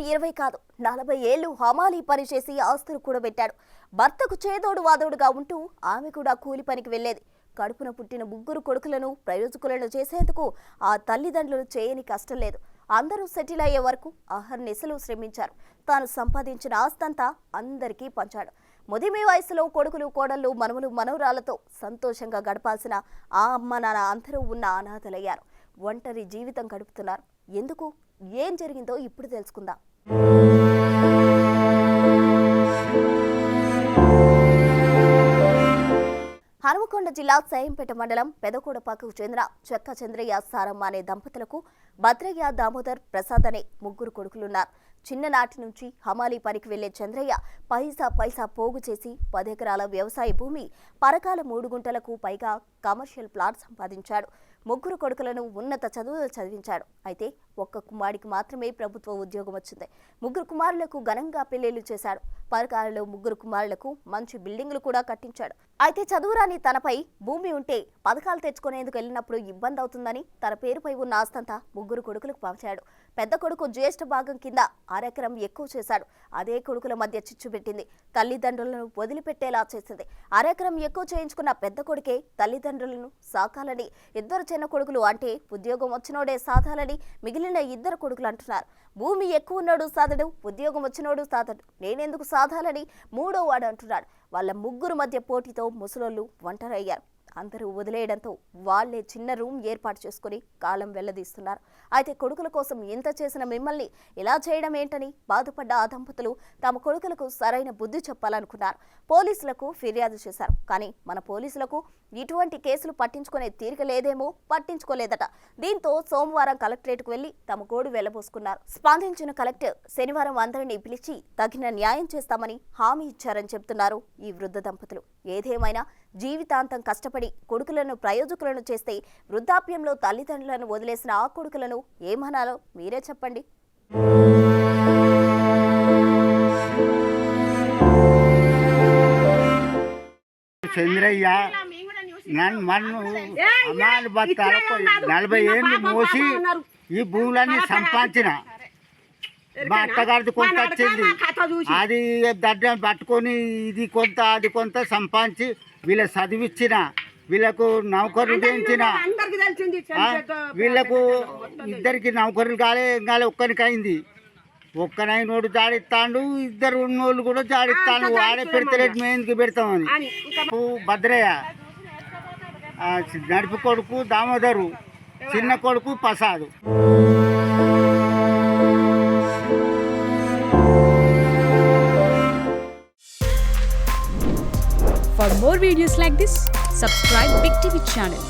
20 కాదు 40 ఏళ్లు హమాలీ పనిచేసి ఆస్తులు కూడబెట్టాడు. భర్తకు చేదోడు వాదోడుగా ఉంటూ ఆమె కూడా కూలి పనికి వెళ్లేది. కడుపున పుట్టిన ముగ్గురు కొడుకులను ప్రయోజకులను చేసేందుకు ఆ తల్లిదండ్రులు చేయని కష్టం లేదు. అందరూ సెటిల్ అయ్యే వరకు అహర్నిశలు శ్రమించారు. తాను సంపాదించిన ఆస్తంతా అందరికీ పంచాడు. ముదిమి వయసులో కొడుకులు కోడళ్ళు మనవలు మనవరాలతో సంతోషంగా గడపాల్సిన ఆ అమ్మ నాన్న అందరూ ఉన్న అనాథలయ్యారు. ఒంటరి జీవితం గడుపుతున్నారు. ఎందుకు, ఏం జరిగిందో ఇప్పుడు తెలుసుకుందాం. హనుమకొండ జిల్లా సయంపేట మండలం పెదకూడపాకు చెందిన చెక్క చంద్రయ్య సారమ్మ అనే దంపతులకు భద్రయ్య దామోదర్ ప్రసాద్ అనే ముగ్గురు కొడుకులున్నారు. చిన్ననాటి నుంచి హమాలీ పనికి వెళ్లే చంద్రయ్య పైసా పోగు చేసి 10 ఎకరాల వ్యవసాయ భూమి, పరకాల 3 గుంటలకు పైగా కమర్షియల్ ప్లాట్ సంపాదించాడు. ముగ్గురు కొడుకులను ఉన్నత చదువులు చదివించాడు. అయితే ఒక్క కుమారుడికి మాత్రమే ప్రభుత్వ ఉద్యోగం వచ్చింది. ముగ్గురు కుమారులకు ఘనంగా పెళ్లిళ్లు చేశాడు. పరకాలలో ముగ్గురు కుమారులకు మంచి బిల్డింగులు కూడా కట్టించాడు. అయితే చదువురాని తనపై భూమి ఉంటే పథకాలు తెచ్చుకునేందుకు వెళ్ళినప్పుడు ఇబ్బంది అవుతుందని తన పేరుపై ఉన్న ఆస్తంతా ముగ్గురు కొడుకులకు పంచాడు. పెద్ద కొడుకు జ్యేష్ఠ భాగం కింద 1/2 ఎకరం ఎక్కువ చేశాడు. అదే కొడుకుల మధ్య చిచ్చు పెట్టింది. తల్లిదండ్రులను వదిలిపెట్టేలా చేసింది. 1/2 ఎకరం ఎక్కువ చేయించుకున్న పెద్ద కొడుకే తల్లిదండ్రులను సాకాలని, ఇద్దరు చిన్న కొడుకులు అంటే ఉద్యోగం వచ్చినోడే సాధాలని మిగిలిన ఇద్దరు కొడుకులు అంటున్నారు. భూమి ఎక్కువ ఉన్నాడు సాధడు, ఉద్యోగం వచ్చినోడు సాధడు, నేనెందుకు సాధాలని మూడో వాడు అంటున్నాడు. వాళ్ళ ముగ్గురు మధ్య పోటీతో ముసలోళ్ళు ఒంటరయ్యారు. అందరూ వదిలేయడంతో వాళ్లే చిన్న రూమ్ ఏర్పాటు చేసుకుని కాలం వెళ్లదీస్తున్నారు. అయితే కొడుకుల కోసం ఇంత చేసిన మిమ్మల్ని ఇలా చేయడం ఏంటని బాధపడ్డ ఆ దంపతులు తమ కొడుకులకు సరైన బుద్ధి చెప్పాలనుకున్నారు. పోలీసులకు ఫిర్యాదు చేశారు. కానీ మన పోలీసులకు ఇటువంటి కేసులు పట్టించుకునే తీరిక లేదేమో, పట్టించుకోలేదట. దీంతో సోమవారం కలెక్టరేట్కు వెళ్లి తమ గోడు వెళ్లబోసుకున్నారు. స్పందించిన కలెక్టర్ శనివారం అందరినీ పిలిచి తగిన న్యాయం చేస్తామని హామీ ఇచ్చారని చెబుతున్నారు ఈ వృద్ధ దంపతులు. ఏదేమైనా జీవితాంతం కష్టపడి కొడుకులను ప్రయోజకులను చేస్తే వృద్ధాప్యంలో తల్లిదండ్రులను వదిలేసిన ఆ కొడుకులను ఏమనాలో మీరే చెప్పండి. చంద్రయ్య నన్ను అమ్మాయిని బతాలకు 40 ఏళ్ళు మోసి ఈ భూములన్నీ సంపాదించిన. మా అత్తగారిది కొంత వచ్చింది, అది దడ్డని పట్టుకొని ఇది కొంత అది కొంత సంపాదించి వీళ్ళ చదివిచ్చిన, వీళ్ళకు నౌకర్లు చేయించిన. వీళ్ళకు ఇద్దరికి నౌకర్లు కాలే ఒక్కరికి అయింది. ఒక్కనైనోడు జాడిస్తాడు, ఇద్దరు ఉన్నోళ్ళు కూడా జాడిస్తాను. వాడే పెడతలేదు, మేందుకు పెడతామని. భద్రయ్య నడుపు కొడుకు దామోదరు, చిన్న కొడుకు Prasad. For more videos like this, subscribe Big TV channel.